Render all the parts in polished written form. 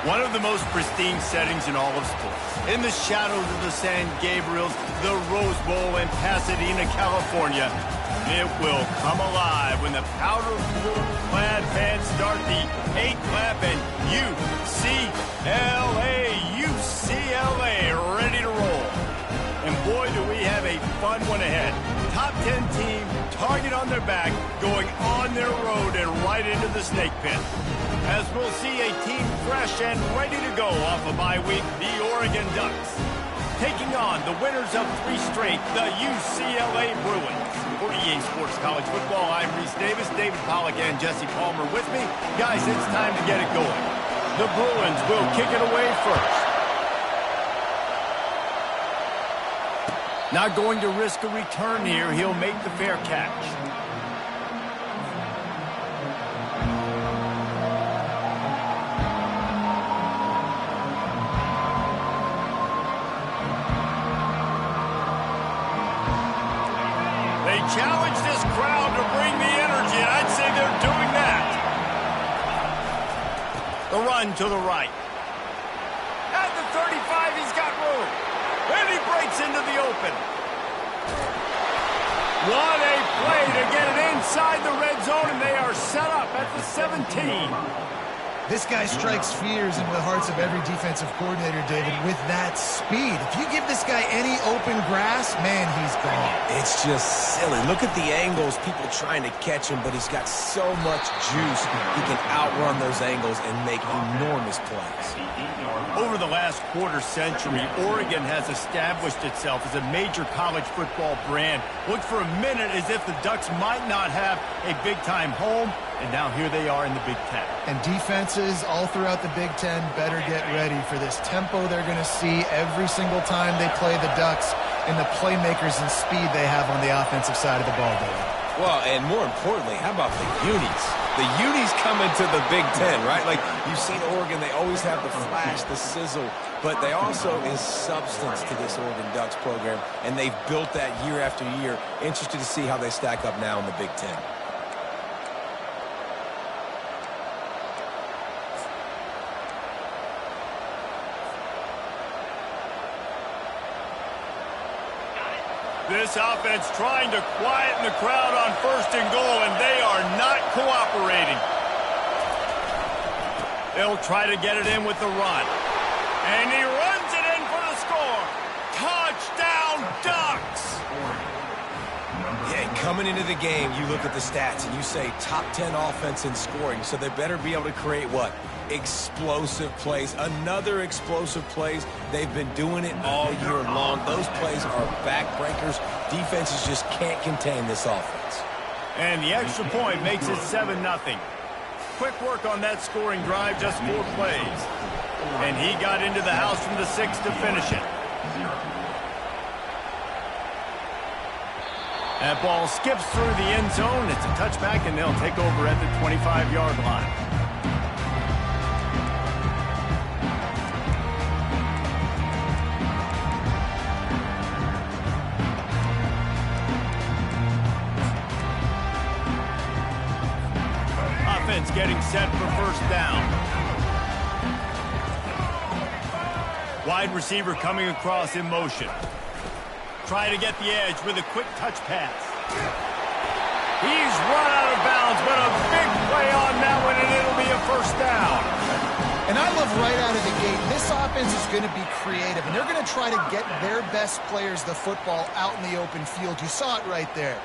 One of the most pristine settings in all of sports. In the shadows of the San Gabriels, the Rose Bowl in Pasadena, California, it will come alive when the powder-blue-clad fans start the 8th lap and UCLA, ready to roll. And boy, do we have a fun one ahead. Top 10 team, target on their back, going on their road and right into the snake pit. As we'll see a team fresh and ready to go off a bye week, the Oregon Ducks. Taking on the winners of 3 straight, the UCLA Bruins. For EA Sports College Football, I'm Reese Davis, David Pollack, and Jesse Palmer with me. Guys, it's time to get it going. The Bruins will kick it away first. Not going to risk a return here. He'll make the fair catch. They challenge this crowd to bring the energy, and I'd say they're doing that. The run to the right. At the 35, he's got room. And he breaks into the open. What a play to get it inside the red zone, and they are set up at the 17. This guy strikes fears into the hearts of every defensive coordinator, David, with that speed. If you give this guy any open grass, man, he's gone. It's just silly. Look at the angles, people trying to catch him, but he's got so much juice. He can outrun those angles and make enormous plays. Over the last quarter century, Oregon has established itself as a major college football brand. Looked for a minute as if the Ducks might not have a big-time home, and now here they are in the Big Ten. And defenses all throughout the Big Ten better get ready for this tempo they're going to see every single time they play the Ducks and the playmakers and speed they have on the offensive side of the ball, David. Well, and more importantly, how about the unis? The unis coming to the Big Ten, right? Like, you've seen Oregon, they always have the flash, the sizzle, but they also is substance to this Oregon Ducks program, and they've built that year after year. Interested to see how they stack up now in the Big Ten. This offense trying to quieten the crowd on 1st and goal, and they are not cooperating. They'll try to get it in with the run. And he runs it in for the score. Touchdown, Ducks! Yeah, coming into the game, you look at the stats and you say top 10 offense in scoring, so they better be able to create what? Explosive plays. Another explosive plays. They've been doing it all year long. Those plays are backbreakers. Defenses just can't contain this offense. And the extra point makes it 7-0. Quick work on that scoring drive, just 4 plays. And he got into the house from the 6 to finish it. That ball skips through the end zone. It's a touchback, and they'll take over at the 25-yard line. Offense getting set for 1st down. Wide receiver coming across in motion. Try to get the edge with a quick touch pass. He's run out of bounds, but a big play on that one, and it'll be a 1st down. And I love right out of the gate, this offense is going to be creative, and they're going to try to get their best players the football out in the open field. You saw it right there.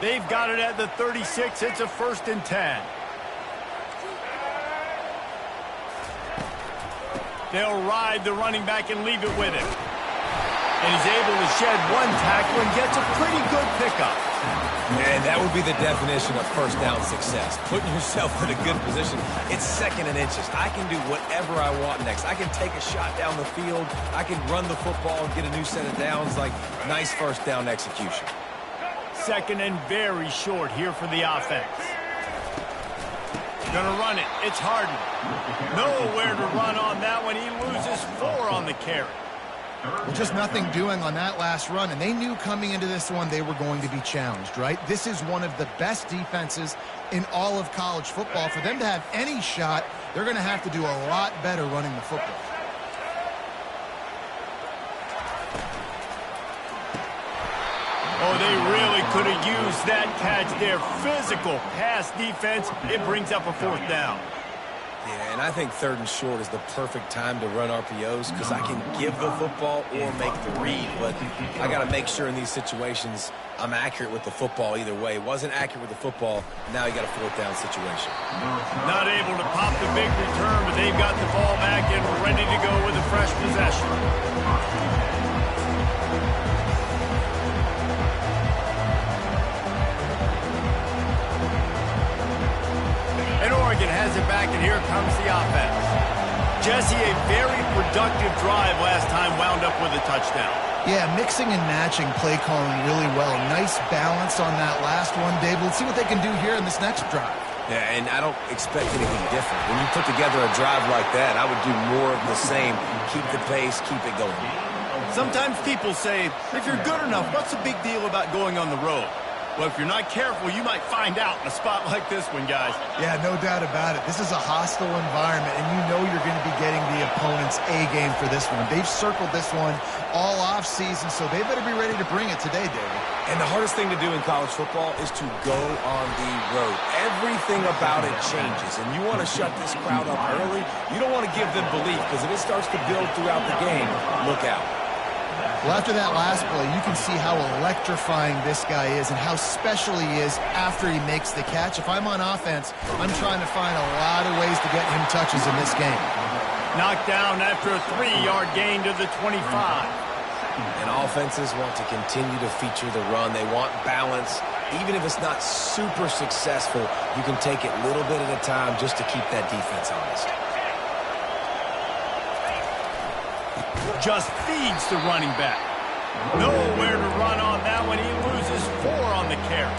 They've got it at the 36. It's a 1st and 10. They'll ride the running back and leave it with him. And he's able to shed 1 tackle and gets a pretty good pickup. And that would be the definition of 1st down success. Putting yourself in a good position. It's 2nd and inches. I can do whatever I want next. I can take a shot down the field. I can run the football and get a new set of downs. Like, nice 1st down execution. 2nd and very short here for the offense. Gonna run it. It's Harden. Nowhere to run on that one. He loses 4 on the carry. Well, just nothing doing on that last run, and they knew coming into this one they were going to be challenged, right? This is one of the best defenses in all of college football. For them to have any shot, they're going to have to do a lot better running the football. Oh, they really could have used that catch there. Physical pass defense. It brings up a 4th down. Yeah, and I think 3rd and short is the perfect time to run RPOs because I can give the football or make the read, but I got to make sure in these situations I'm accurate with the football either way. Wasn't accurate with the football, now you got a 4th down situation. Not able to pop the big return, but they've got the ball back and ready to go with a fresh possession. And Oregon has it back, and here comes the offense. Jesse, a very productive drive last time, wound up with a touchdown. Yeah, mixing and matching play calling really well. Nice balance on that last one, Dave. Let's see what they can do here in this next drive. Yeah, and I don't expect anything different. When you put together a drive like that, I would do more of the same. Keep the pace, keep it going. Sometimes people say, if you're good enough, what's the big deal about going on the road? Well, if you're not careful, you might find out in a spot like this one, guys. Yeah, no doubt about it. This is a hostile environment, and you know you're going to be getting the opponent's A game for this one. They've circled this one all off season, so they better be ready to bring it today, David. And the hardest thing to do in college football is to go on the road. Everything about it changes, and you want to shut this crowd up early. You don't want to give them belief, because if it starts to build throughout the game, look out. Well, after that last play, you can see how electrifying this guy is and how special he is after he makes the catch. If I'm on offense, I'm trying to find a lot of ways to get him touches in this game. Knocked down after a 3-yard gain to the 25. And offenses want to continue to feature the run. They want balance. Even if it's not super successful, you can take it little bit at a time just to keep that defense honest. Just feeds the running back. Nowhere to run on that one. He loses 4 on the carry.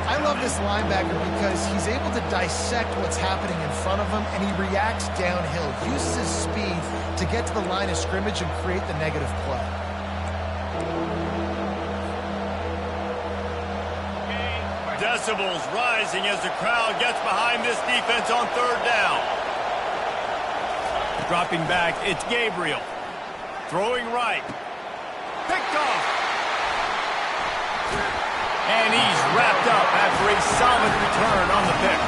I love this linebacker because he's able to dissect what's happening in front of him, and he reacts downhill, uses his speed to get to the line of scrimmage and create the negative play. Decibels rising as the crowd gets behind this defense on 3rd down. Dropping back, it's Gabriel. Throwing right. Picked off. And he's wrapped up after a solid return on the pick.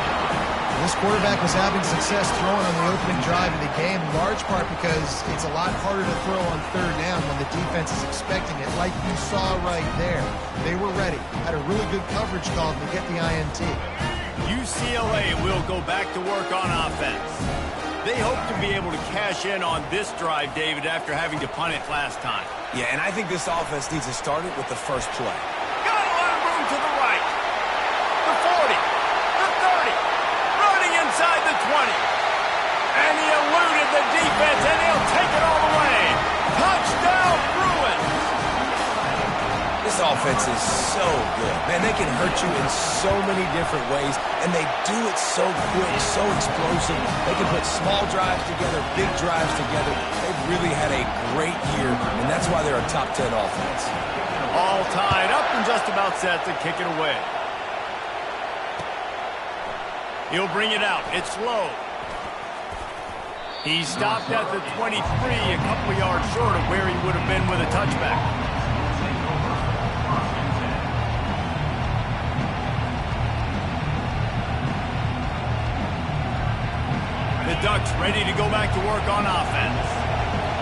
This quarterback was having success throwing on the opening drive of the game, in large part because it's a lot harder to throw on 3rd down when the defense is expecting it, like you saw right there. They were ready. Had a really good coverage call to get the INT. UCLA will go back to work on offense. They hope to be able to cash in on this drive, David, after having to punt it last time. Yeah, and I think this offense needs to start it with the first play. Got a lot of room to the right. The 40, the 30, running inside the 20. And he eluded the defense, and he'll take it all the way. Touchdown, Bruins! This offense is so good. Man, they can hurt you in so many different ways, and they do it so quick, so explosive. They can put small drives together, big drives together. They've really had a great year, and that's why they're a top 10 offense. All tied up and just about set to kick it away. He'll bring it out. It's low. He stopped at the 23, a couple of yards short of where he would have been with a touchback. The Ducks ready to go back to work on offense.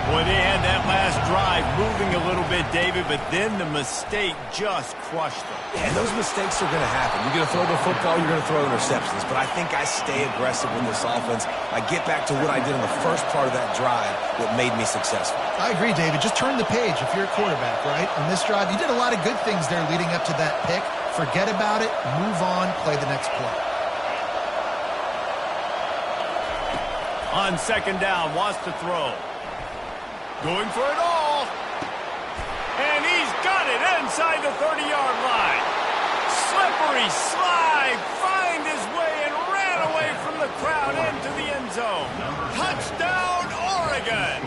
Boy, they had that last drive moving a little bit, David, but then the mistake just crushed them. And those mistakes are going to happen. You're going to throw the football, you're going to throw interceptions. But I think I stay aggressive with this offense. I get back to what I did in the first part of that drive that made me successful. I agree, David. Just turn the page if you're a quarterback, right? On this drive, you did a lot of good things there leading up to that pick. Forget about it, move on, play the next play. On 2nd down, wants to throw. Going for it all. And he's got it inside the 30-yard line. Slippery slide, find his way and ran away from the crowd into the end zone. Touchdown, Oregon.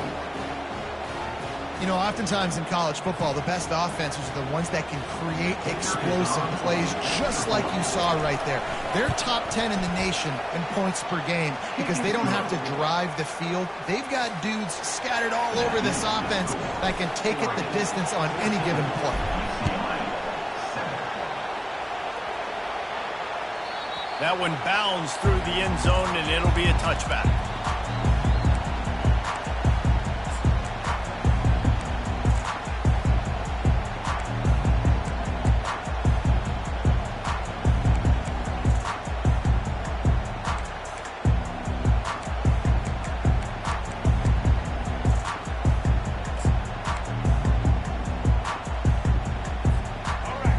You know, oftentimes in college football, the best offenses are the ones that can create explosive plays, just like you saw right there. They're top 10 in the nation in points per game because they don't have to drive the field. They've got dudes scattered all over this offense that can take it the distance on any given play. That one bounds through the end zone, and it'll be a touchback.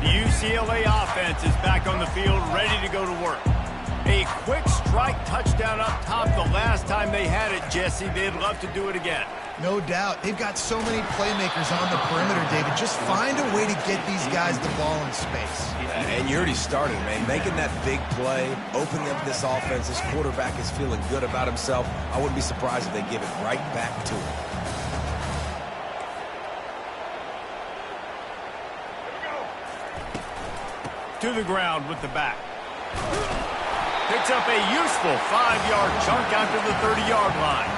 UCLA offense is back on the field, ready to go to work. A quick strike touchdown up top the last time they had it, Jesse. They'd love to do it again. No doubt. They've got so many playmakers on the perimeter, David. Just find a way to get these guys the ball in space. And you already started, man. Making that big play, opening up this offense. This quarterback is feeling good about himself. I wouldn't be surprised if they give it right back to him. To the ground with the back. Picks up a useful 5-yard chunk out to the 30-yard line.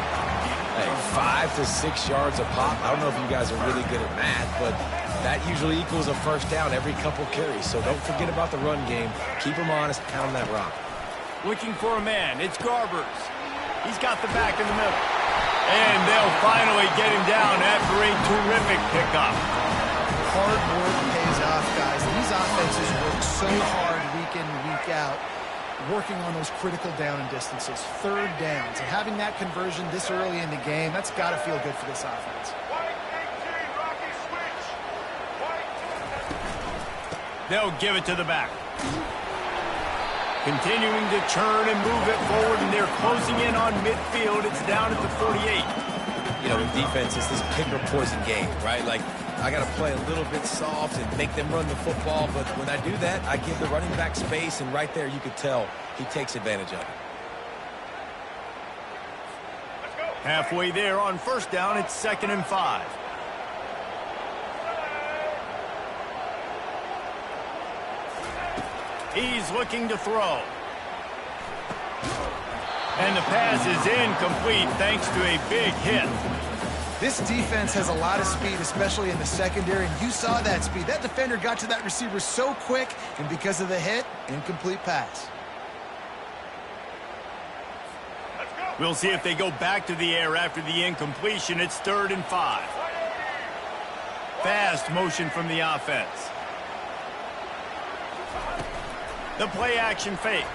Hey, 5 to 6 yards a pop. I don't know if you guys are really good at math, but that usually equals a first down every couple carries. So don't forget about the run game. Keep them honest, pound that rock. Looking for a man. It's Garbers. He's got the back in the middle. And they'll finally get him down after a terrific pickup. Hard work pays off, guys. These offenses work so hard week in and week out, working on those critical down and distances, third downs. And having that conversion this early in the game, that's got to feel good for this offense. They'll give it to the back. Continuing to churn and move it forward, and they're closing in on midfield. It's down at the 48. You know, in defense, it's this pick or poison game, right? Like, I got to play a little bit soft and make them run the football, but when I do that, I give the running back space, and right there you could tell he takes advantage of it. Halfway there on first down, it's 2nd and 5. He's looking to throw. And the pass is incomplete thanks to a big hit. This defense has a lot of speed, especially in the secondary, and you saw that speed. That defender got to that receiver so quick, and because of the hit, incomplete pass. We'll see if they go back to the air after the incompletion. It's 3rd and 5. Fast motion from the offense. The play action fake.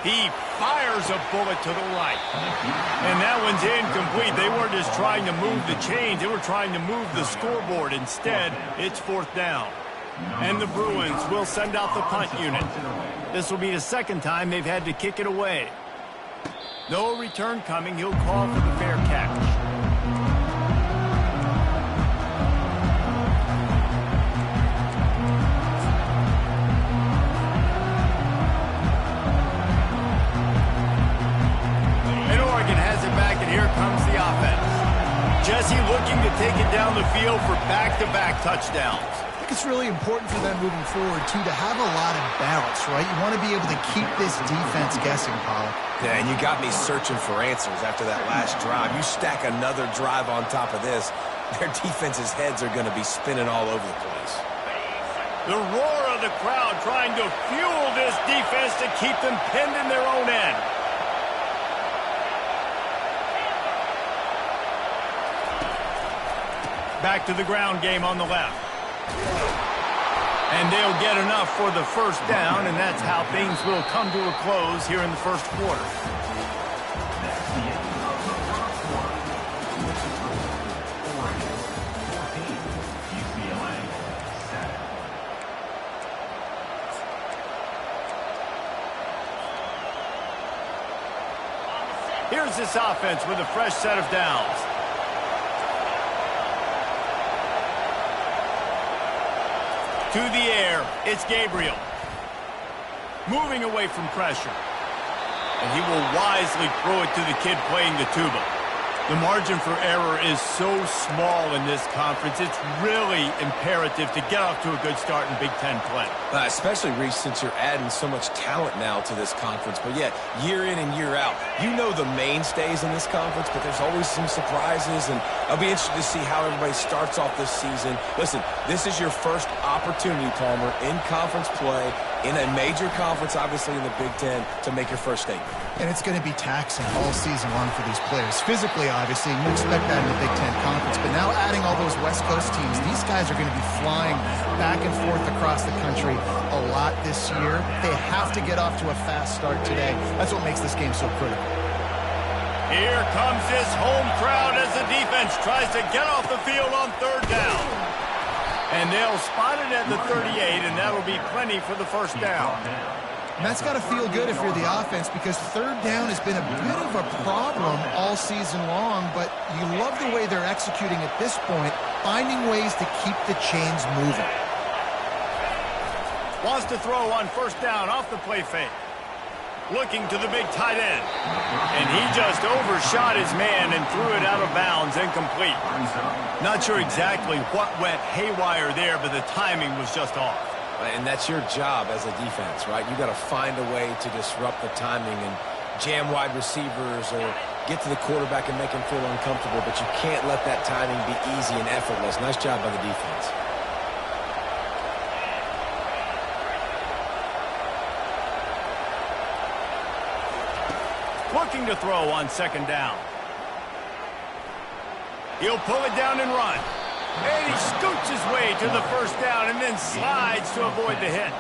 He fires a bullet to the right. And that one's incomplete. They weren't just trying to move the chains. They were trying to move the scoreboard. Instead, it's 4th down. And the Bruins will send out the punt unit. This will be the 2nd time they've had to kick it away. No return coming. He'll call for the fair catch. Here comes the offense. Jesse looking to take it down the field for back-to-back touchdowns. I think it's really important for them moving forward, too, to have a lot of balance, right? You want to be able to keep this defense guessing, Pollock. Yeah, and you got me searching for answers after that last drive. You stack another drive on top of this, their defense's heads are going to be spinning all over the place. The roar of the crowd trying to fuel this defense to keep them pinned in their own end. Back to the ground game on the left. And they'll get enough for the first down, and that's how things will come to a close here in the first quarter. Here's this offense with a fresh set of downs. To the air, it's Gabriel. Moving away from pressure. And he will wisely throw it to the kid playing the tuba. The margin for error is so small in this conference. It's really imperative to get off to a good start in Big Ten play. Especially, Reese, since you're adding so much talent now to this conference. But yet, year in and year out, you know the mainstays in this conference, but there's always some surprises. And I'll be interested to see how everybody starts off this season. Listen, this is your first opportunity, Palmer, in conference play, in a major conference, obviously in the Big Ten, to make your first statement. And it's going to be taxing all season long for these players. Physically, obviously, you expect that in the Big Ten Conference. But now adding all those West Coast teams, these guys are going to be flying back and forth across the country a lot this year. They have to get off to a fast start today. That's what makes this game so critical. Here comes this home crowd as the defense tries to get off the field on third down. And they'll spot it at the 38, and that'll be plenty for the first down. And that's got to feel good if you're the offense, because third down has been a bit of a problem all season long, but you love the way they're executing at this point, finding ways to keep the chains moving. Wants to throw on first down off the play fake. Looking to the big tight end. And he just overshot his man and threw it out of bounds, incomplete. Not sure exactly what went haywire there, but the timing was just off. And that's your job as a defense, right? You got to find a way to disrupt the timing and jam wide receivers or get to the quarterback and make him feel uncomfortable, but you can't let that timing be easy and effortless. Nice job by the defense. Looking to throw on second down. He'll pull it down and run. And he scoots his way to the first down and then slides to avoid the hit.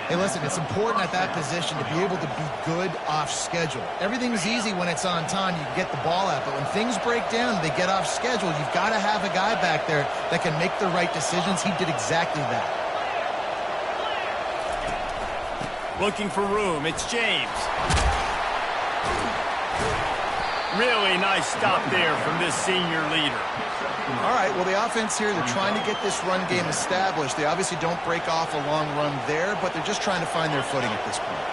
Hey, listen, it's important at that position to be able to be good off schedule. Everything's easy when it's on time. You can get the ball out, but when things break down and they get off schedule, you've got to have a guy back there that can make the right decisions. He did exactly that. Looking for room. It's James. Really nice stop there from this senior leader. All right, well, the offense here, they're trying to get this run game established. They obviously don't break off a long run there, but they're just trying to find their footing at this point.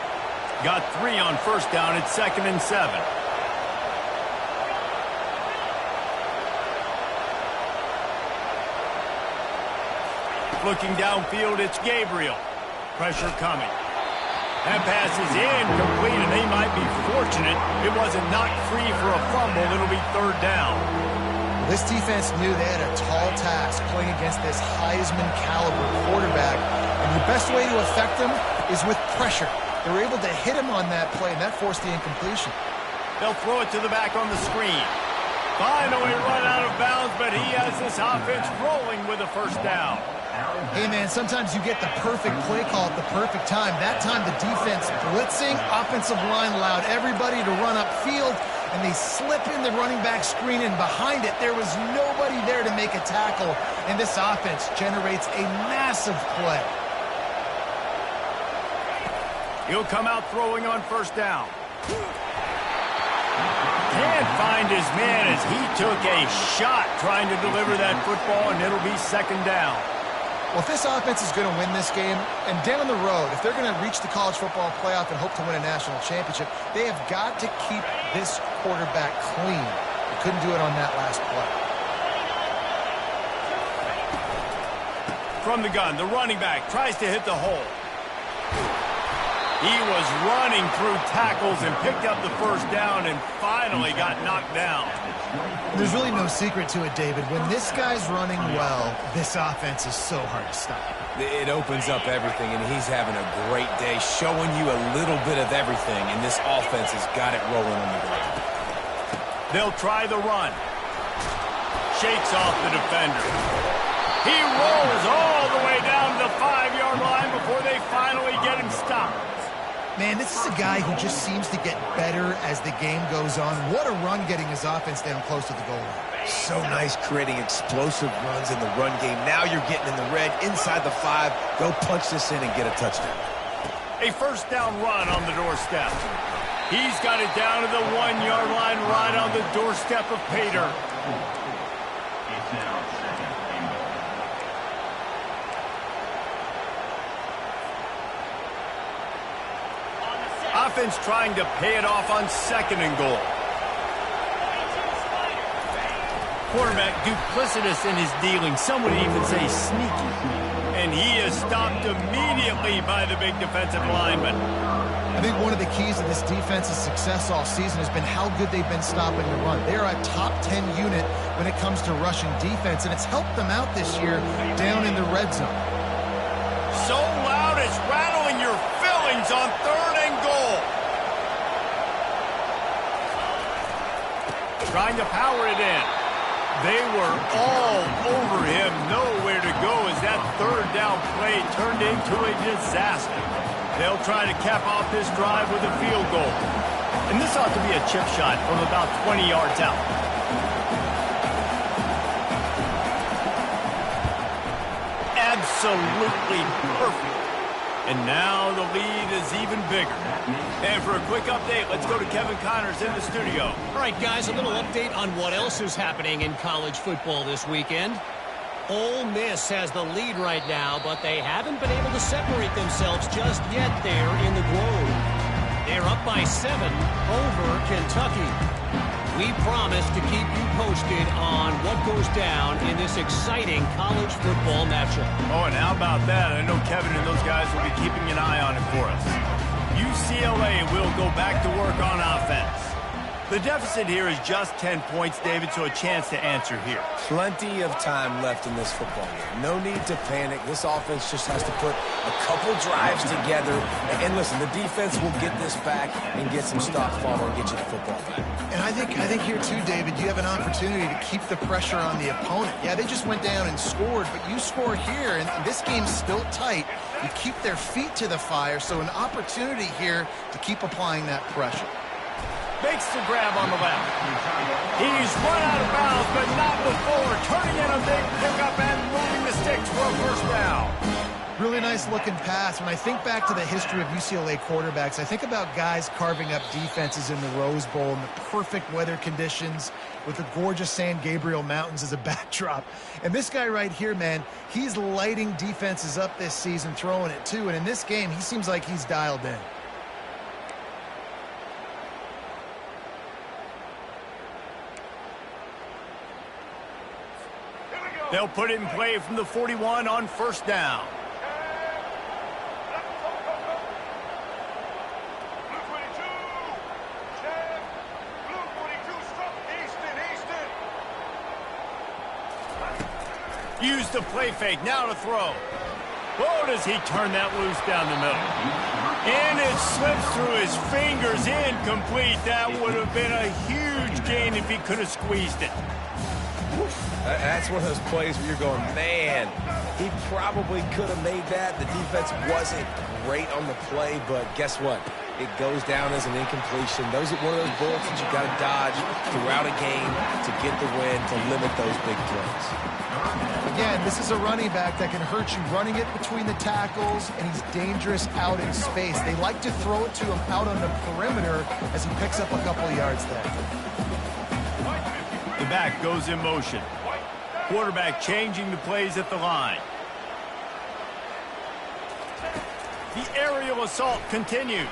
Got 3 on first down at 2nd and 7. Looking downfield, it's Gabriel. Pressure coming. That pass is incomplete, and they might be fortunate it wasn't knocked free for a fumble. It'll be third down. This defense knew they had a tall task playing against this Heisman-caliber quarterback, and the best way to affect him is with pressure. They were able to hit him on that play, and that forced the incompletion. They'll throw it to the back on the screen. Finally run out of bounds, but he has this offense rolling with a first down. Hey, man, sometimes you get the perfect play call at the perfect time. That time the defense blitzing, offensive line allowed everybody to run upfield, and they slip in the running back screen, and behind it there was nobody there to make a tackle, and this offense generates a massive play. He'll come out throwing on first down. Can't find his man as he took a shot trying to deliver that football, and it'll be second down. Well, if this offense is going to win this game, and down the road, if they're going to reach the college football playoff and hope to win a national championship, they have got to keep this quarterback clean. They couldn't do it on that last play. From the gun, the running back tries to hit the hole. He was running through tackles and picked up the first down and finally got knocked down. There's really no secret to it, David. When this guy's running well, this offense is so hard to stop. It opens up everything, and he's having a great day, showing you a little bit of everything, and this offense has got it rolling on the ground. They'll try the run. Shakes off the defender. He rolls all the way down to the 5-yard line before they finally get him stopped. Man, this is a guy who just seems to get better as the game goes on. What a run getting his offense down close to the goal line. So nice creating explosive runs in the run game. Now you're getting in the red inside the 5. Go punch this in and get a touchdown. A first down run on the doorstep. He's got it down to the 1-yard line right on the doorstep of Pater. Offense trying to pay it off on 2nd and goal. Quarterback duplicitous in his dealing. Some would even say sneaky. And he is stopped immediately by the big defensive lineman. I think one of the keys to this defense's success all season has been how good they've been stopping the run. They are a top 10 unit when it comes to rushing defense, and it's helped them out this year down in the red zone. So loud it's rattling your fillings on 3rd and goal. Trying to power it in. They were all over him. Nowhere to go as that 3rd down play turned into a disaster. They'll try to cap off this drive with a field goal. And this ought to be a chip shot from about 20 yards out. Absolutely perfect. And now the lead is even bigger. And for a quick update, let's go to Kevin Connors in the studio. All right, guys, a little update on what else is happening in college football this weekend. Ole Miss has the lead right now, but they haven't been able to separate themselves just yet there in the Grove. They're up by 7 over Kentucky. We promise to keep you posted on what goes down in this exciting college football matchup. Oh, and how about that? I know Kevin and those guys will be keeping an eye on it for us. UCLA will go back to work on offense. The deficit here is just 10 points, David, so a chance to answer here. Plenty of time left in this football game. No need to panic. This offense just has to put a couple drives together. And listen, the defense will get this back and get some stop follow and get you the football back. And I think here too, David, you have an opportunity to keep the pressure on the opponent. Yeah, they just went down and scored, but you score here, and this game's still tight. You keep their feet to the fire, so an opportunity here to keep applying that pressure. Makes the grab on the left. He's run out of bounds, but not before. Turning in a big pickup and moving the sticks for a 1st down. Really nice looking pass. When I think back to the history of UCLA quarterbacks, I think about guys carving up defenses in the Rose Bowl in the perfect weather conditions with the gorgeous San Gabriel Mountains as a backdrop. And this guy right here, man, he's lighting defenses up this season, throwing it too. And in this game, he seems like he's dialed in. They'll put it in play from the 41 on 1st down. Use the play fake, now to throw. Oh, does he turn that loose down the middle. And it slips through his fingers, incomplete. That would have been a huge gain if he could have squeezed it. That's one of those plays where you're going, man, he probably could have made that. The defense wasn't great on the play, but guess what? It goes down as an incompletion. Those are one of those bullets that you've got to dodge throughout a game to get the win, to limit those big plays. Again, this is a running back that can hurt you running it between the tackles, and he's dangerous out in space. They like to throw it to him out on the perimeter as he picks up a couple of yards there. The back goes in motion. Quarterback changing the plays at the line. The aerial assault continues.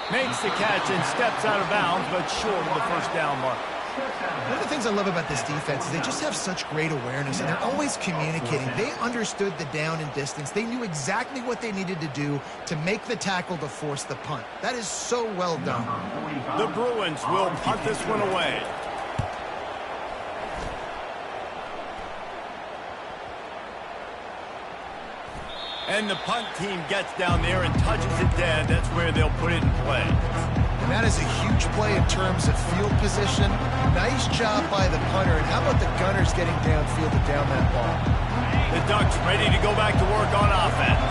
Makes the catch and steps out of bounds, but short of the 1st down mark. One of the things I love about this defense is they just have such great awareness, and they're always communicating. They understood the down and distance. They knew exactly what they needed to do to make the tackle to force the punt. That is so well done. The Bruins will punt this one away. And the punt team gets down there and touches it dead. That's where they'll put it in play. And that is a huge play in terms of field position. Nice job by the punter. And how about the Gunners getting downfield to down that ball? The Ducks ready to go back to work on offense.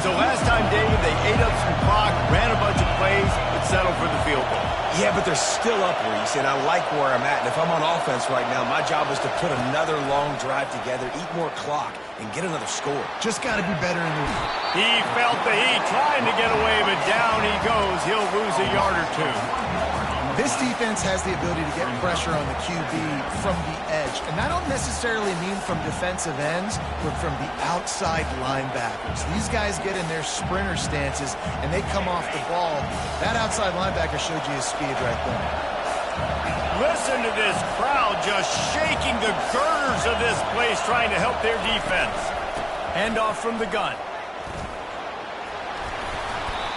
So last time, David, they ate up some clock, ran a bunch of plays, but settled for the field goal. Yeah, but they're still up, Reese, and I like where I'm at. And if I'm on offense right now, my job is to put another long drive together, eat more clock, and get another score. Just got to be better in the... He felt the heat, trying to get away, but down he goes. He'll lose a yard or two. This defense has the ability to get pressure on the QB from the edge. And I don't necessarily mean from defensive ends, but from the outside linebackers. These guys get in their sprinter stances, and they come off the ball. That outside linebacker showed you his speed right there. Listen to this crowd just shaking the girders of this place trying to help their defense. Handoff from the gun.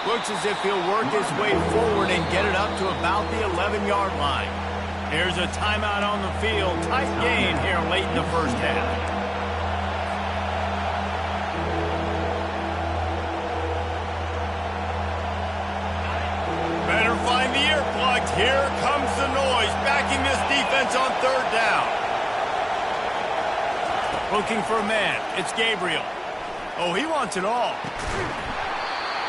Looks as if he'll work his way forward and get it up to about the 11-yard line. Here's a timeout on the field. Tight game here late in the first half. Better find the earplugs. Here comes the noise, backing this defense on third down. Looking for a man. It's Gabriel. Oh, he wants it all.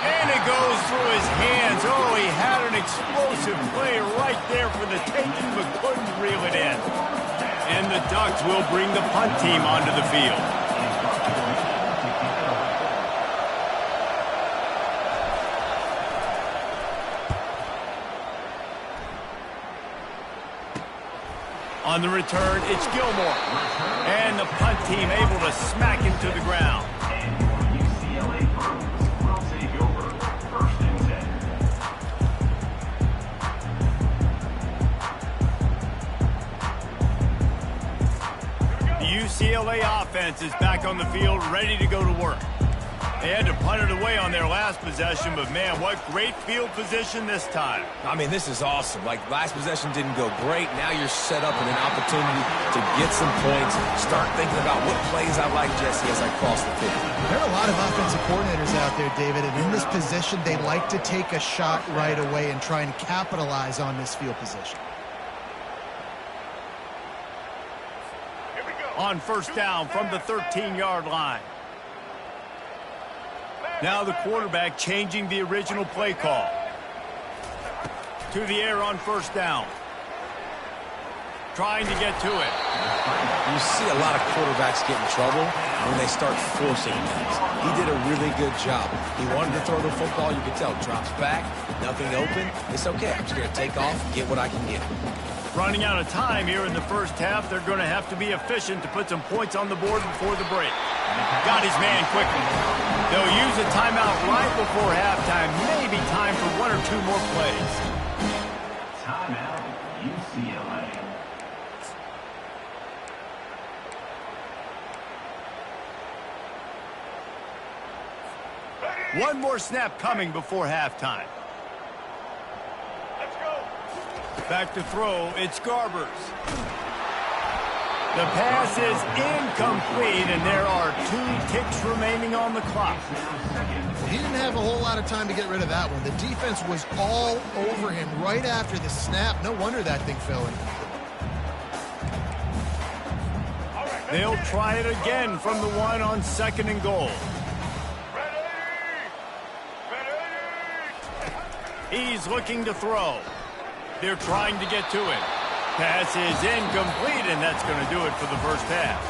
And it goes through his hands. Oh, he had an explosive play right there for the taking, but couldn't reel it in. And the Ducks will bring the punt team onto the field. On the return, it's Gilmore. And the punt team able to smack him to the ground. UCLA Bruins will take over 1st and 10. The UCLA offense is back on the field, ready to go to work. They had to punt it away on their last possession, but man, what great field position this time. I mean, this is awesome. Like, last possession didn't go great. Now you're set up in an opportunity to get some points. Start thinking about what plays I like, Jesse, as I cross the field. There are a lot of offensive coordinators out there, David, and in this position, they like to take a shot right away and try and capitalize on this field position. On first down from the 13-yard line. Now the quarterback changing the original play call. To the air on first down. Trying to get to it. You see a lot of quarterbacks get in trouble when they start forcing things. He did a really good job. He wanted to throw the football. You can tell. Drops back. Nothing open. It's okay. I'm just going to take off and get what I can get. Running out of time here in the first half. They're going to have to be efficient to put some points on the board before the break. Got his man quickly. They'll use a timeout right before halftime. Maybe time for one or two more plays. Timeout, UCLA. One more snap coming before halftime. Let's go. Back to throw. It's Garbers. The pass is incomplete, and there are 2 ticks remaining on the clock. He didn't have a whole lot of time to get rid of that one. The defense was all over him right after the snap. No wonder that thing fell in. They'll try it again from the one on 2nd and goal. He's looking to throw. They're trying to get to it. Pass is incomplete, and that's going to do it for the first half.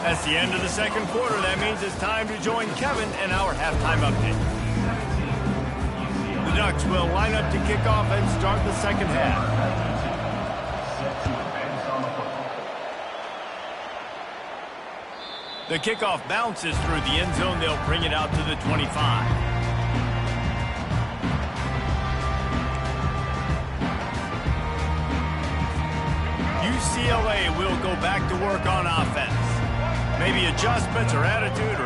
That's the end of the second quarter. That means it's time to join Kevin and our halftime update. The Ducks will line up to kick off and start the second half. The kickoff bounces through the end zone. They'll bring it out to the 25. UCLA will go back to work on offense. Maybe adjustments or attitude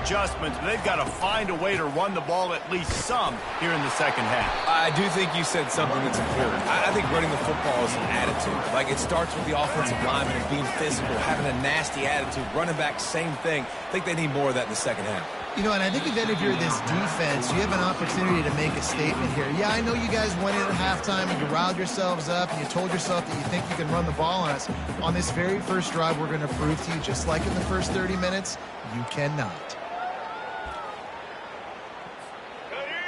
adjustments, but they've got to find a way to run the ball at least some here in the second half. I do think you said something that's important. I think running the football is an attitude. Like, it starts with the offensive lineman and being physical, having a nasty attitude. Running back, same thing. I think they need more of that in the second half. You know, and I think even if you're this defense, you have an opportunity to make a statement here. Yeah, I know you guys went in at halftime and you riled yourselves up and you told yourself that you think you can run the ball on us. On this very first drive, we're going to prove to you, just like in the first 30 minutes, you cannot.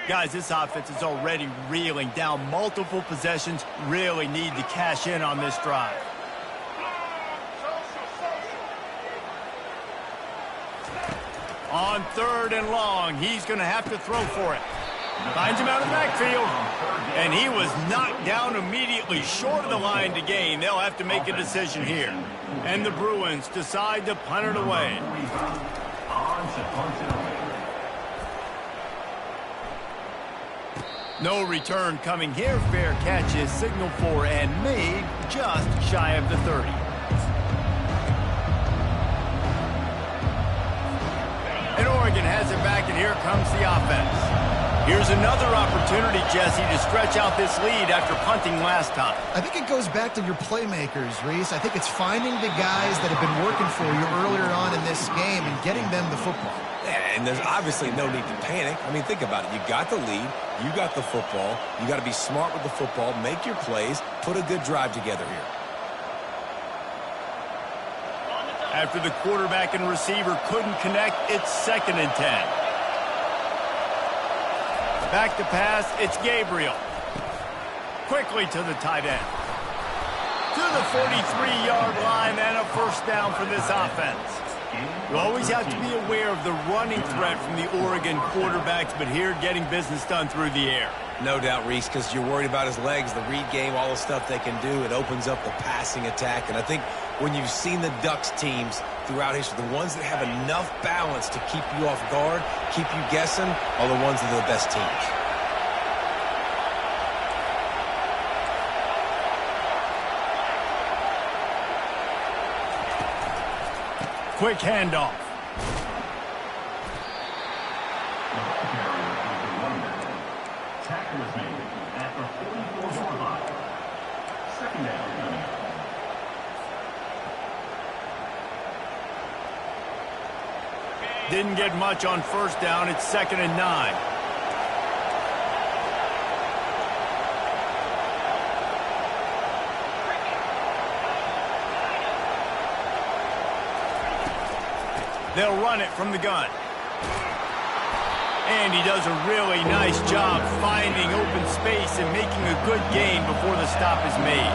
Guys, this offense is already reeling down multiple possessions. Really need to cash in on this drive. On 3rd and long, he's going to have to throw for it. Finds him out of the backfield, and he was knocked down immediately short of the line to gain. They'll have to make a decision here. And the Bruins decide to punt it away. No return coming here. Fair catch is signaled for and made just shy of the 30. And Oregon has it back, and here comes the offense. Here's another opportunity, Jesse, to stretch out this lead after punting last time. I think it goes back to your playmakers, Reese. I think it's finding the guys that have been working for you earlier on in this game and getting them the football. Yeah, and there's obviously no need to panic. I mean, think about it. You got the lead. You got the football. You got to be smart with the football, make your plays, put a good drive together here. After the quarterback and receiver couldn't connect, it's 2nd and 10. Back to pass, it's Gabriel. Quickly to the tight end. To the 43-yard line and a first down for this offense. You always have to be aware of the running threat from the Oregon quarterbacks, but here getting business done through the air. No doubt, Reese, because you're worried about his legs, the read game, all the stuff they can do. It opens up the passing attack. And I think when you've seen the Ducks teams throughout history, the ones that have enough balance to keep you off guard, keep you guessing, are the ones that are the best teams. Quick handoff. Tackle is made at the 44-yard line. 2nd down coming. Didn't get much on first down. It's 2nd and 9. They'll run it from the gun. And he does a really nice job finding open space and making a good gain before the stop is made.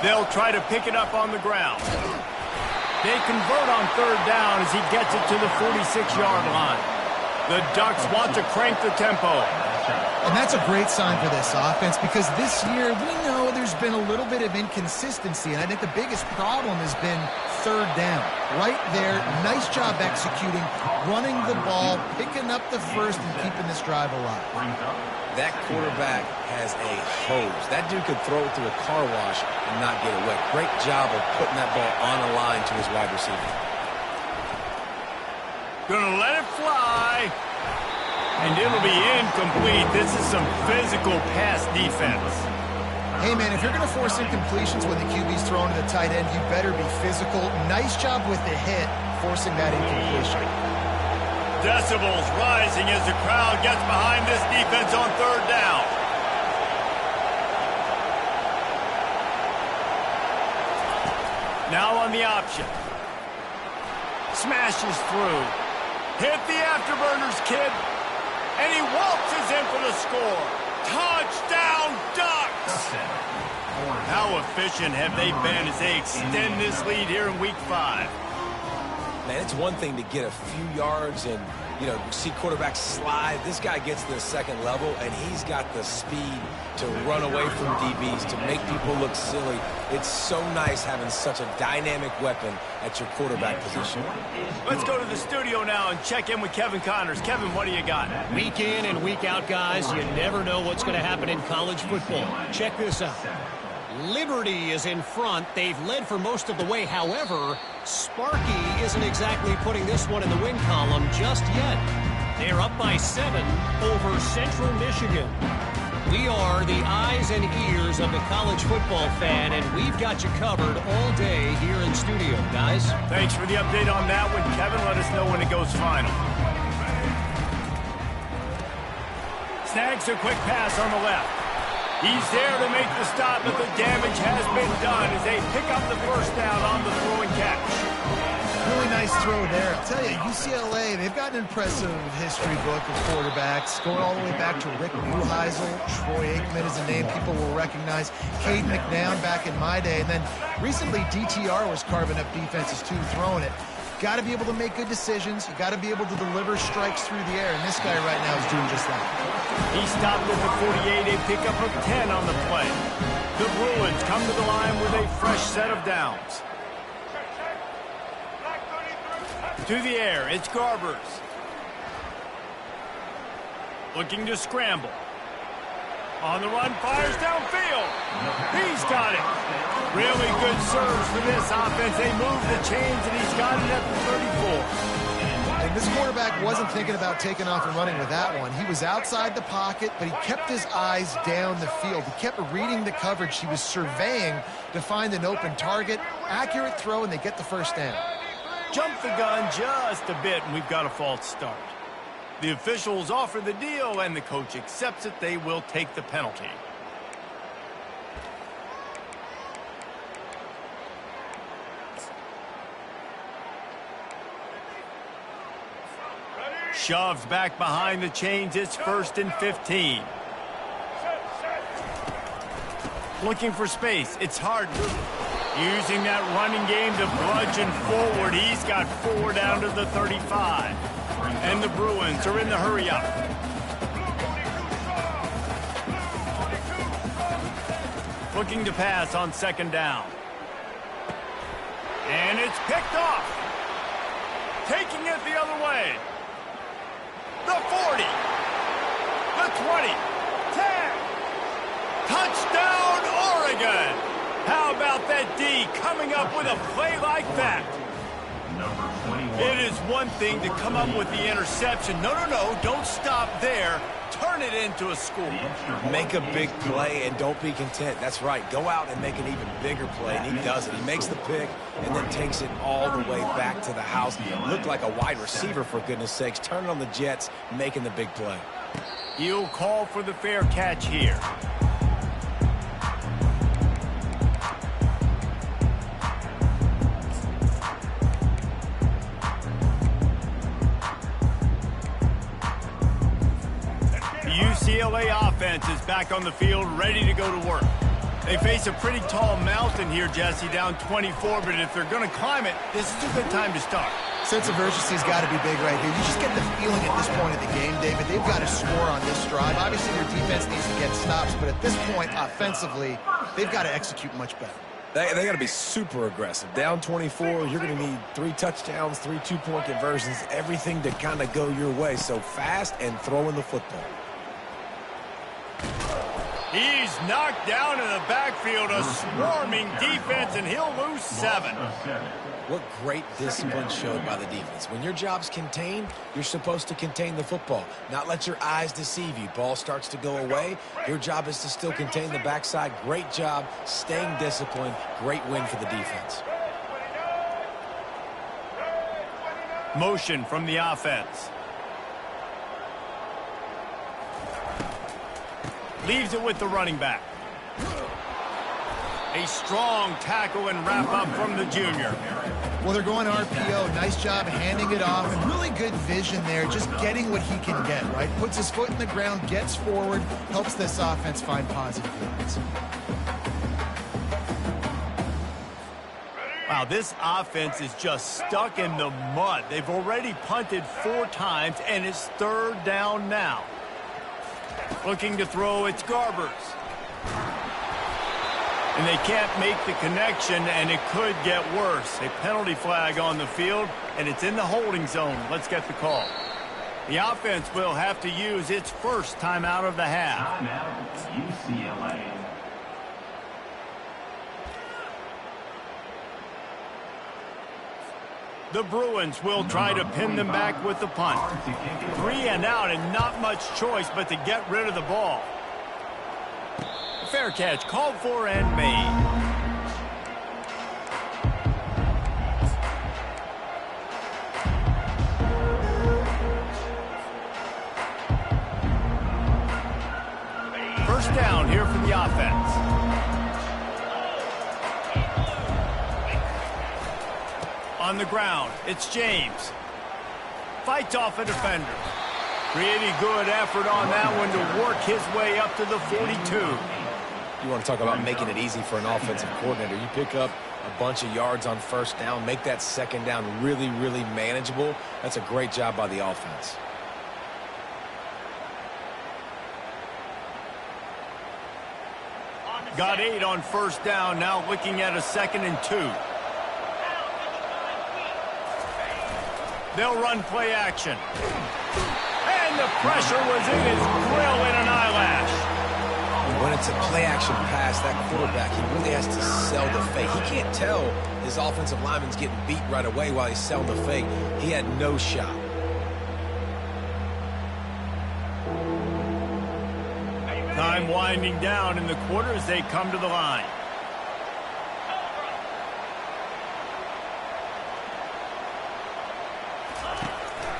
They'll try to pick it up on the ground. They convert on 3rd down as he gets it to the 46-yard line. The Ducks want to crank the tempo. And that's a great sign for this offense because this year we know there's been a little bit of inconsistency, and I think the biggest problem has been 3rd down. Right there, nice job executing, running the ball, picking up the first, and keeping this drive alive. That quarterback has a hose. That dude could throw it through a car wash and not get it wet. Great job of putting that ball on a line to his wide receiver. Gonna let it fly. And it'll be incomplete. This is some physical pass defense. Hey, man, if you're going to force incompletions when the QB's thrown to the tight end, you better be physical. Nice job with the hit, forcing that incompletion. Decibels rising as the crowd gets behind this defense on 3rd down. Now on the option. Smashes through. Hit the afterburners, kid. And he waltzes in for the score. Touchdown, Ducks! How efficient have they been as they extend this lead here in Week 5? Man, it's one thing to get a few yards and, you know, see quarterbacks slide. This guy gets to the 2nd level, and he's got the speed to run away from DBs, to make people look silly. It's so nice having such a dynamic weapon at your quarterback position. Let's go to the studio now and check in with Kevin Connors. Kevin, what do you got? Week in and week out, guys, you never know what's going to happen in college football. Check this out. Liberty is in front. They've led for most of the way. However, Sparky isn't exactly putting this one in the win column just yet. They're up by 7 over Central Michigan. We are the eyes and ears of the college football fan, and we've got you covered all day here in studio, guys. Thanks for the update on that one, Kevin. Let us know when it goes final. Snags a quick pass on the left. He's there to make the stop, but the damage has been done as they pick up the first down on the throw and catch. Really nice throw there. I'll tell you, UCLA, they've got an impressive history book of quarterbacks, going all the way back to Rick Neuheisel. Troy Aikman is a name people will recognize. Cade McNown back in my day. And then recently DTR was carving up defenses too, throwing it. got to be able to make good decisions. You got to be able to deliver strikes through the air, and this guy right now is doing just that. He stopped at the 48, a pickup of 10 on the play. The Bruins come to the line with a fresh set of downs. To the air, it's Garbers. Looking to scramble. On the run, fires downfield. He's got it. Really good serves for this offense. They move the chains, and he's got it at the 34. And this quarterback wasn't thinking about taking off and running with that one. He was outside the pocket, but he kept his eyes down the field. He kept reading the coverage. He was surveying to find an open target. Accurate throw, and they get the first down. Jump the gun just a bit, and we've got a false start. The officials offer the deal, and the coach accepts it. They will take the penalty. Shoves back behind the chains. It's 1st and 15. Looking for space. It's hard. Using that running game to bludgeon forward. He's got 4 down to the 35. And the Bruins are in the hurry-up. Looking to pass on 2nd down. And it's picked off. Taking it the other way. The 40. The 20. 10. Touchdown, Oregon. How about that D coming up with a play like that? It is one thing to come up with the interception. No, don't stop there. Turn it into a score. Make a big play and don't be content. That's right. Go out and make an even bigger play, and he does it. He makes the pick and then takes it all the way back to the house. Looked like a wide receiver, for goodness sakes. Turning on the Jets, making the big play. He'll call for the fair catch here. UCLA offense is back on the field, ready to go to work. They face a pretty tall mountain here, Jesse, down 24, but if they're going to climb it, this is a good time to start. Sense of urgency's got to be big right here. You just get the feeling at this point of the game, David, they've got to score on this drive. Obviously, their defense needs to get stops, but at this point, offensively, they've got to execute much better. They got to be super aggressive. Down 24, you're going to need 3 touchdowns, 3 two-point conversions, everything to kind of go your way. So fast and throwing the football. He's knocked down in the backfield, a swarming defense, and he'll lose 7. What great discipline showed by the defense. When your job's contained, you're supposed to contain the football, not let your eyes deceive you. Ball starts to go away. Your job is to still contain the backside. Great job staying disciplined. Great win for the defense. Motion from the offense. Leaves it with the running back. A strong tackle and wrap up from the junior. Well, they're going RPO. Nice job handing it off, and really good vision there, just getting what he can get, right? Puts his foot in the ground, gets forward, helps this offense find positive yards. Wow, this offense is just stuck in the mud. They've already punted 4 times, and it's 3rd down now. Looking to throw, it's Garbers. And they can't make the connection, and it could get worse. A penalty flag on the field, and it's in the holding zone. Let's get the call. The offense will have to use its first timeout of the half. Timeout, UCLA. The Bruins will try to pin them back with the punt. 3 and out, and not much choice but to get rid of the ball. Fair catch called for and made. First down here for the offense. On the ground, it's James. Fights off a defender. Pretty good effort on that one to work his way up to the 42. You want to talk about making it easy for an offensive coordinator. You pick up a bunch of yards on first down, make that second down really, really manageable. That's a great job by the offense. Got 8 on first down, now looking at a 2nd and 2. They'll run play action. And the pressure was in his grill in an eyelash. When it's a play-action pass, that quarterback, he really has to sell the fake. He can't tell his offensive lineman's getting beat right away while he's selling the fake. He had no shot. Time winding down in the quarter as they come to the line.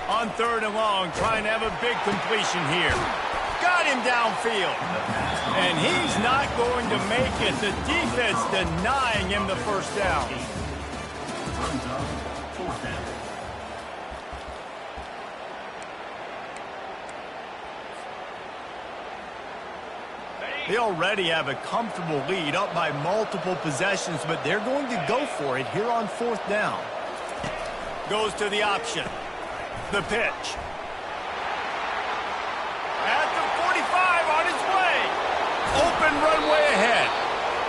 On 3rd and long, trying to have a big completion here. Got him downfield. And he's not going to make it. The defense denying him the first down. They already have a comfortable lead, up by multiple possessions, but they're going to go for it here on 4th down. Goes to the option. The pitch. At the 45, on his way. Open runway ahead.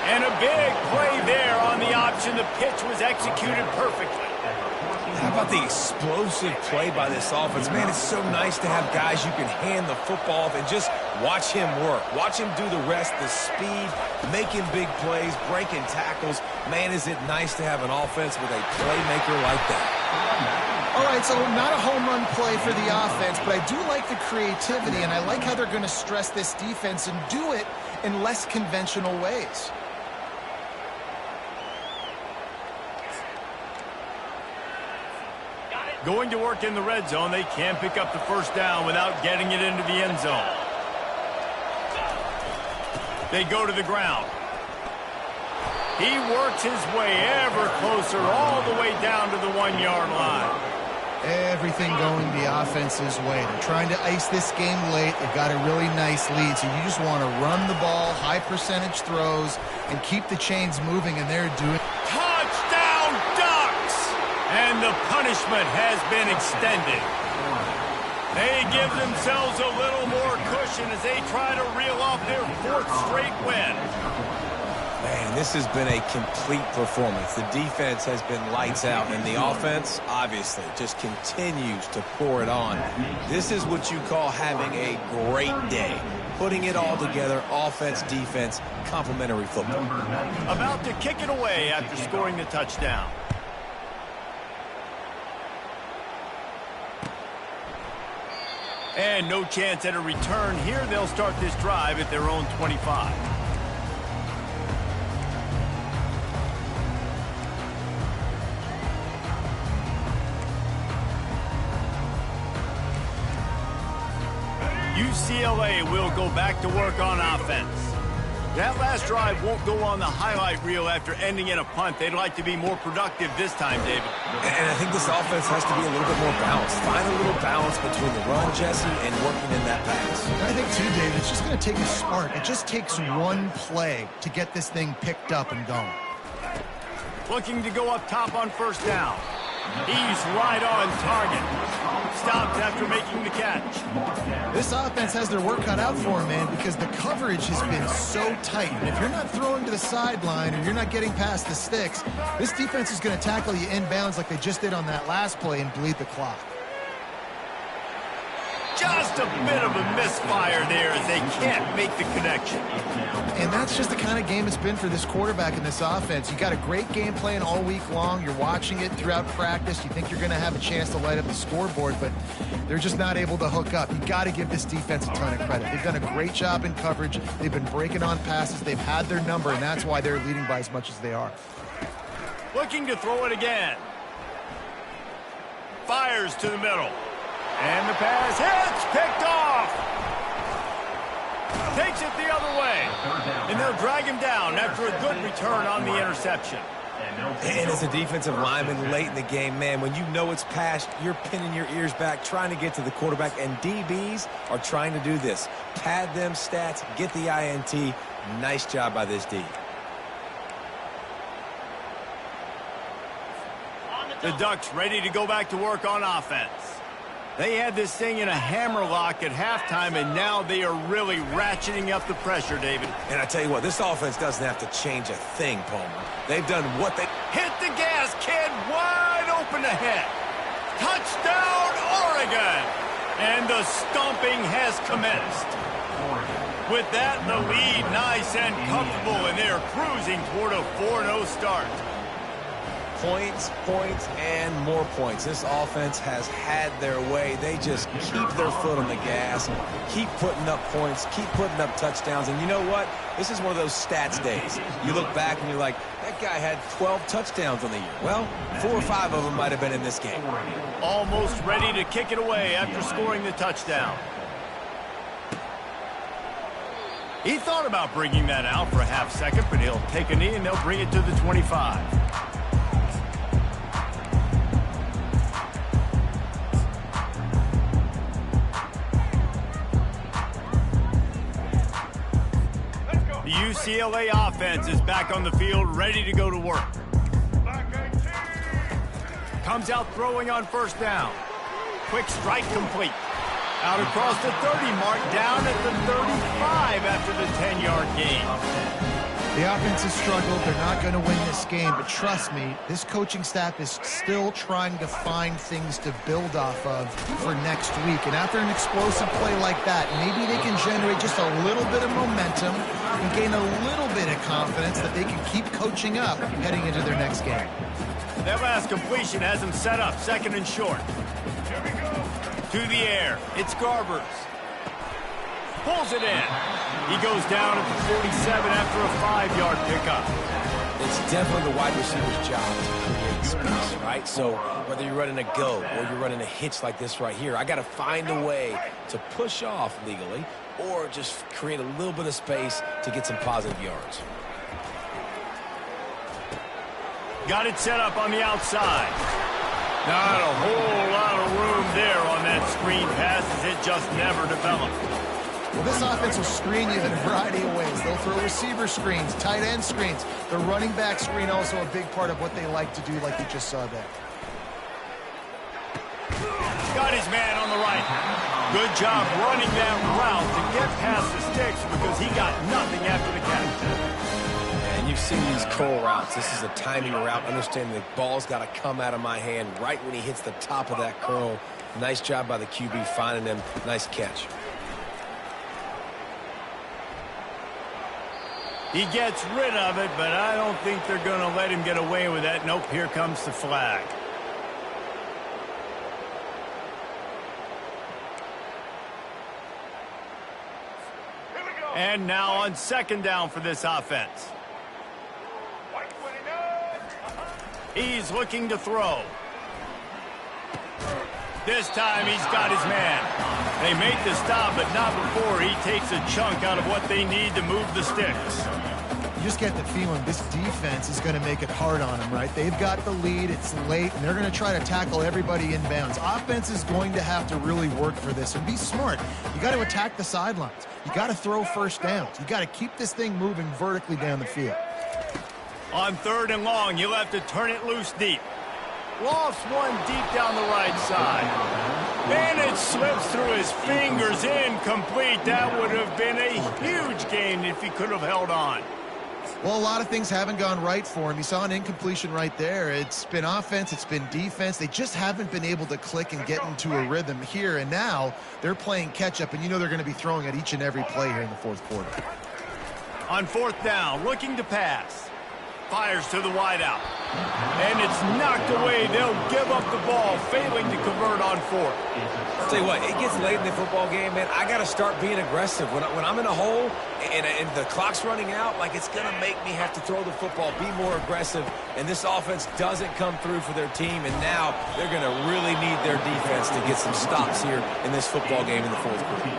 And a big play there on the option. The pitch was executed perfectly. How about the explosive play by this offense? Man, it's so nice to have guys you can hand the football off and just watch him work. Watch him do the rest, the speed, making big plays, breaking tackles. Man, is it nice to have an offense with a playmaker like that. All right, so not a home run play for the offense, but I do like the creativity, and I like how they're going to stress this defense and do it in less conventional ways. Going to work in the red zone. They can't pick up the first down without getting it into the end zone. They go to the ground. He works his way ever closer all the way down to the 1-yard line. Everything going the offense's way. They're trying to ice this game late. They've got a really nice lead, so you just want to run the ball, high percentage throws, and keep the chains moving, and they're doing. Touchdown Ducks! And the punishment has been extended. They give themselves a little more cushion as they try to reel off their 4th straight win. Man, this has been a complete performance. The defense has been lights out, and the offense, obviously, just continues to pour it on. This is what you call having a great day. Putting it all together, offense, defense, complementary football. About to kick it away after scoring the touchdown. And no chance at a return here. They'll start this drive at their own 25. UCLA will go back to work on offense. That last drive won't go on the highlight reel after ending in a punt. They'd like to be more productive this time, David. And I think this offense has to be a little bit more balanced. Find a little balance between the run, Jesse, and working in that pass. I think, too, David, it's just going to take a spark. It just takes one play to get this thing picked up and going. Looking to go up top on first down. He's right on target. Stopped after making the catch. This offense has their work cut out for them, man, because the coverage has been so tight. And if you're not throwing to the sideline or you're not getting past the sticks, this defense is going to tackle you inbounds like they just did on that last play and bleed the clock. Just a bit of a misfire there as they can't make the connection. And that's just the kind of game it's been for this quarterback in this offense. You got a great game plan all week long. You're watching it throughout practice. You think you're going to have a chance to light up the scoreboard, but they're just not able to hook up. You got to give this defense a ton of credit. They've done a great job in coverage. They've been breaking on passes. They've had their number, and that's why they're leading by as much as they are. Looking to throw it again. Fires to the middle. And the pass hits, picked off. Takes it the other way. And they'll drag him down after a good return on the interception. And they'll take And as a over defensive first lineman and late 10. in the game, man, when you know it's past, you're pinning your ears back, trying to get to the quarterback, and DBs are trying to do this. Pad them stats, get the INT. Nice job by this D. The Ducks ready to go back to work on offense. They had this thing in a hammerlock at halftime, and now they are really ratcheting up the pressure, David. And I tell you what, this offense doesn't have to change a thing, Palmer. They've done what they... Hit the gas, kid, wide open ahead. Touchdown, Oregon! And the stomping has commenced. With that, the lead nice and comfortable, and they're cruising toward a 4-0 start. Points, points, and more points. This offense has had their way. They just keep their foot on the gas, keep putting up points, keep putting up touchdowns. And you know what? This is one of those stats days. You look back and you're like, that guy had 12 touchdowns on the year. Well, 4 or 5 of them might have been in this game. Almost ready to kick it away after scoring the touchdown. He thought about bringing that out for a half second, but he'll take a knee and they'll bring it to the 25. The UCLA offense is back on the field, ready to go to work. Comes out throwing on first down. Quick strike complete. Out across the 30 mark, down at the 35 after the 10-yard gain. The offense has struggled. They're not going to win this game, but trust me, this coaching staff is still trying to find things to build off of for next week. And after an explosive play like that, maybe they can generate just a little bit of momentum and gain a little bit of confidence that they can keep coaching up heading into their next game. That last completion has him set up, second and short. To the air, it's Garbers. Pulls it in. He goes down at the 47 after a 5-yard pickup. It's definitely the wide receiver's job to create space, right? So whether you're running a go or you're running a hitch like this right here, I got to find a way to push off legally or just create a little bit of space to get some positive yards. Got it set up on the outside. Not a whole lot of room there on that screen pass as it just never developed. Well, this offense will screen you in a variety of ways. They'll throw receiver screens, tight end screens. The running back screen also a big part of what they like to do, like you just saw there. Got his man on the right. Good job running that route to get past the sticks because he got nothing after the catch. And you've seen these curl routes. This is a timing route. Understanding the ball's got to come out of my hand right when he hits the top of that curl. Nice job by the QB finding him. Nice catch. He gets rid of it, but I don't think they're going to let him get away with that. Nope, here comes the flag. And now on second down for this offense. He's looking to throw. This time he's got his man. They make the stop, but not before he takes a chunk out of what they need to move the sticks. You just get the feeling this defense is going to make it hard on them, right? They've got the lead, it's late, and they're going to try to tackle everybody inbounds. Offense is going to have to really work for this and be smart. You got to attack the sidelines. You got to throw first downs. You got to keep this thing moving vertically down the field. On third and long, you'll have to turn it loose deep. Lofts one deep down the right side. And it slips through his fingers, incomplete. That would have been a huge gain if he could have held on. Well, a lot of things haven't gone right for him. You saw an incompletion right there. It's been offense, it's been defense. They just haven't been able to click and get into a rhythm here. And now they're playing catch-up, and you know they're going to be throwing at each and every play here in the fourth quarter. On fourth down, looking to pass. Fires to the wideout. And it's knocked away. They'll give up the ball, failing to convert on fourth. I'll tell you what, it gets late in the football game, man. I got to start being aggressive. When I'm in a hole and the clock's running out, like it's going to make me have to throw the football, be more aggressive. And this offense doesn't come through for their team. And now they're going to really need their defense to get some stops here in this football game in the fourth quarter.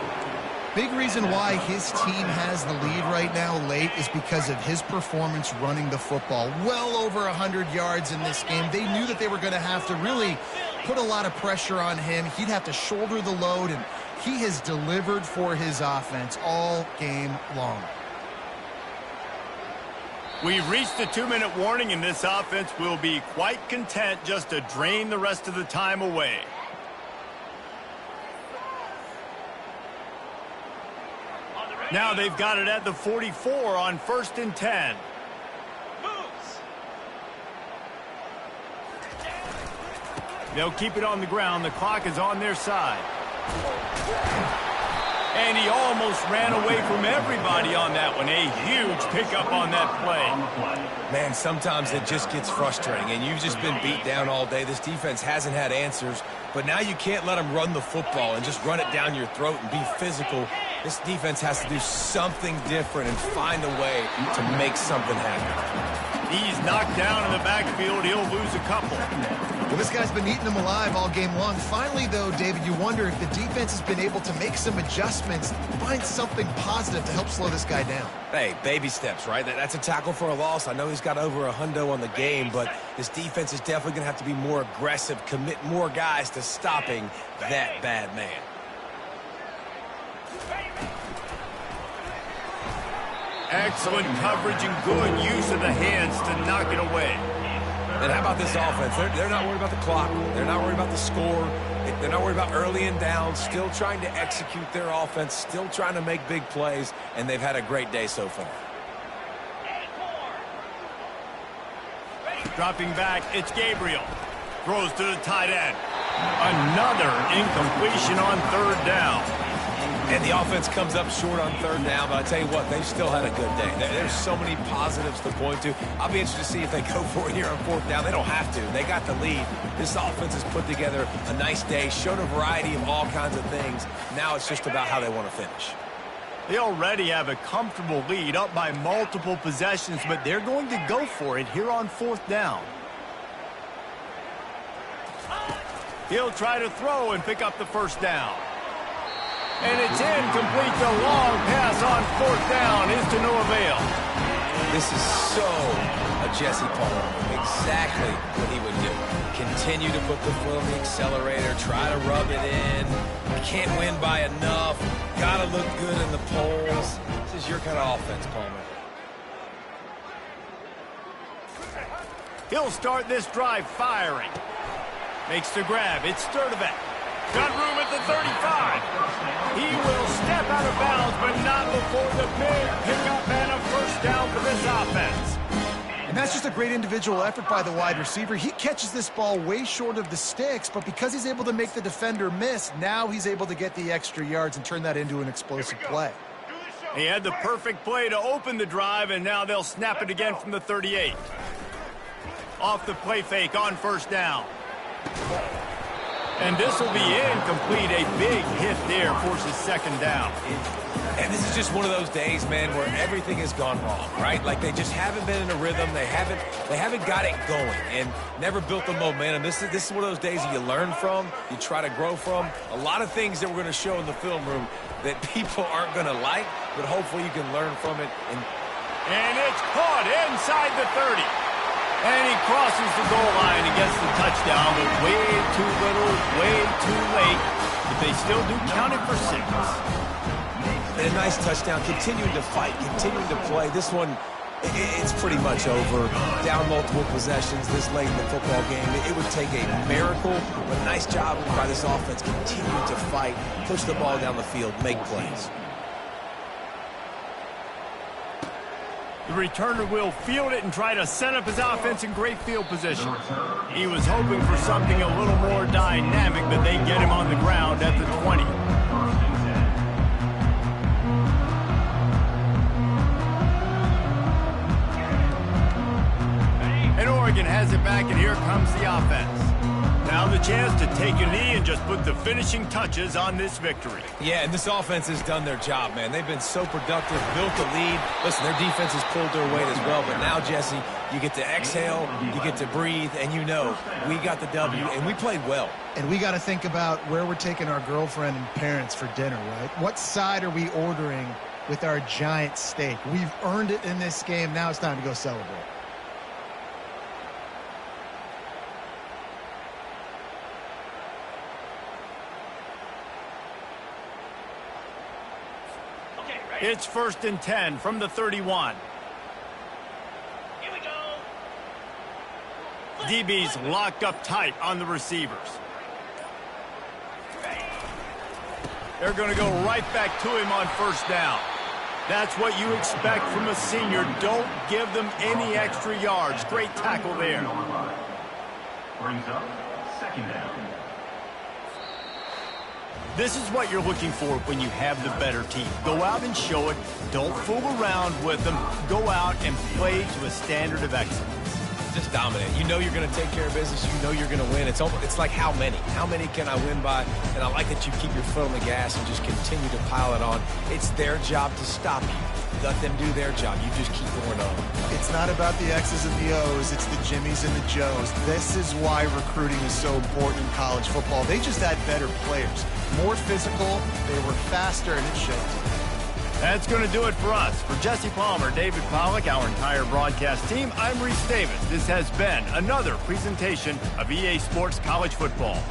big reason why his team has the lead right now late is because of his performance running the football. Well over 100 yards in this game. They knew that they were going to have to really put a lot of pressure on him. He'd have to shoulder the load, and he has delivered for his offense all game long. We've reached the 2-minute warning, and this offense will be quite content just to drain the rest of the time away. Now they've got it at the 44 on 1st and 10. They'll keep it on the ground. The clock is on their side. And he almost ran away from everybody on that one. A huge pickup on that play. Man, sometimes it just gets frustrating, and you've just been beat down all day. This defense hasn't had answers, but now you can't let them run the football and just run it down your throat and be physical. This defense has to do something different and find a way to make something happen. He's knocked down in the backfield. He'll lose a couple. Well, this guy's been eating them alive all game long. Finally, though, David, you wonder if the defense has been able to make some adjustments, find something positive to help slow this guy down. Hey, baby steps, right? That's a tackle for a loss. I know he's got over a hundo on the game, but this defense is definitely going to have to be more aggressive, commit more guys to stopping that bad man. Excellent coverage and good use of the hands to knock it away. And how about this offense? They're not worried about the clock. They're not worried about the score. They're not worried about early and down. Still trying to execute their offense. Still trying to make big plays. And they've had a great day so far. Dropping back, it's Gabriel. Throws to the tight end. Another incompletion on 3rd down. And the offense comes up short on 3rd down, but I tell you what, they've still had a good day. There's so many positives to point to. I'll be interested to see if they go for it here on 4th down. They don't have to. They got the lead. This offense has put together a nice day, showed a variety of all kinds of things. Now it's just about how they want to finish. They already have a comfortable lead, up by multiple possessions, but they're going to go for it here on 4th down. He'll try to throw and pick up the 1st down. And it's incomplete. The long pass on 4th down is to no avail. This is so a Jesse Palmer. Exactly what he would do. Continue to put the foot on the accelerator, try to rub it in. Can't win by enough. Got to look good in the polls. This is your kind of offense, Palmer. He'll start this drive firing. Makes the grab. It's Sturdivant. Got room at the 35. He will step out of bounds, but not before the big pickup and a 1st down for this offense. And that's just a great individual effort by the wide receiver. He catches this ball way short of the sticks, but because he's able to make the defender miss, now he's able to get the extra yards and turn that into an explosive play. He had the perfect play to open the drive, and now they'll snap it again from the 38. Off the play fake on 1st down. And this will be incomplete. A big hit there forces 2nd down. And this is just one of those days, man, where everything has gone wrong, right? Like they just haven't been in a rhythm. They haven't got it going and never built the momentum. This is one of those days that you learn from, you try to grow from. A lot of things that we're going to show in the film room that people aren't going to like, but hopefully you can learn from it. And it's caught inside the 30. And he crosses the goal line and gets the touchdown, but way too little, way too late. But they still do count it for 6. And a nice touchdown, continuing to fight, continuing to play. This one, it's pretty much over. Down multiple possessions this late in the football game. It would take a miracle, but a nice job by this offense continuing to fight, push the ball down the field, make plays. The returner will field it and try to set up his offense in great field position. He was hoping for something a little more dynamic, but they get him on the ground at the 20. And Oregon has it back, and here comes the offense. Now the chance to take a knee and just put the finishing touches on this victory. Yeah, and this offense has done their job, man. They've been so productive, built a lead. Listen, their defense has pulled their weight as well. But now, Jesse, you get to exhale, you get to breathe, and you know we got the W, and we played well. And we got to think about where we're taking our girlfriend and parents for dinner, right? What side are we ordering with our giant steak? We've earned it in this game. Now it's time to go celebrate. It's 1st and 10 from the 31. Here we go. DB's locked up tight on the receivers. They're going to go right back to him on 1st down. That's what you expect from a senior. Don't give them any extra yards. Great tackle there. Brings up 2nd down. This is what you're looking for when you have the better team. Go out and show it. Don't fool around with them. Go out and play to a standard of excellence. Just dominate. You know you're going to take care of business. You know you're going to win. It's like how many? How many can I win by? And I like that you keep your foot on the gas and just continue to pile it on. It's their job to stop you. Let them do their job. You just keep going on. It's not about the X's and the O's. It's the Jimmies and the Joes. This is why recruiting is so important in college football. They just had better players. More physical. They were faster, and it shows. That's going to do it for us. For Jesse Palmer, David Pollack, our entire broadcast team, I'm Reese Davis. This has been another presentation of EA Sports College Football.